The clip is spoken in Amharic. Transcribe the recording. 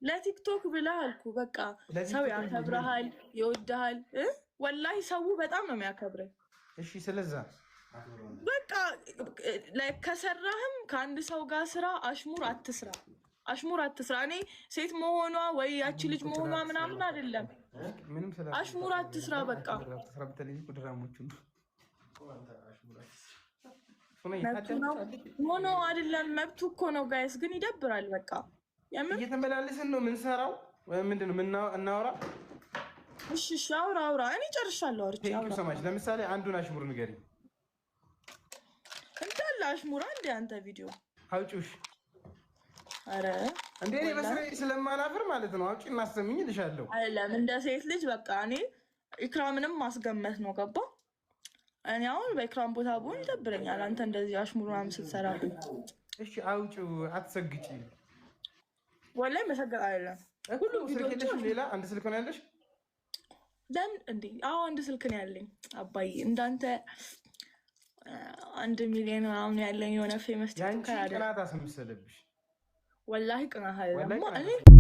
ለቲክቶክ ብለህ አልኩ በቃ ሰው ያከብረሃል ይወድሃል ወላሂ ሰው በጣም ነው የሚያከብረው እሺ ስለዛ በቃ ከሰራህም ከአንድ ሰው ጋር ስራ አሽሙር አትስራ እኔ ሴት መሆኗ ወይ ያቺ ልጅ መሆኗ ምናምን አይደለም አሽሙር አትስራ በቃ ኖ አይደለም መብቱ እኮ ነው ጋይስ ግን ይደብራል በቃ እየተመላለስን ነው የምንሰራው ምንድን ነው እናወራ እሺ አውራ እኔ ጨርሻለሁ አውርቼ ሰማሽ ለምሳሌ አንዱን አሽሙር ንገሪኝ እንዳለ አሽሙር አንዴ አንተ ቪዲዮ አውጪውሽ አረ እንዴ እኔ በስራዬ ስለማላፍር ማለት ነው አውጪ እናሰምኝ ልሻለሁ አይደለም እንደ ሴት ልጅ በቃ እኔ ኢክራምንም ማስገመት ነው ገባ እኔ አሁን በኢክራም ቦታ ብሆን ይደብረኛል አንተ እንደዚህ አሽሙር ምናምን ስትሰራብኝ እሺ አውጪው አትሰግጪ ወላሂ መሰገጥ አይደለም ሁሉ ስልክሽ ሌላ አንድ ስልክ ነው ያለሽ ደም እንዴ አዎ አንድ ስልክ ነው ያለኝ አባዬ እንዳንተ 1 ሚሊዮን ምናምን ያለኝ የሆነ ፌመስ ቲክቶከር አይደለም ያንቺ ቅናት አስመሰለብሽ ወላሂ ቅናት አይደለም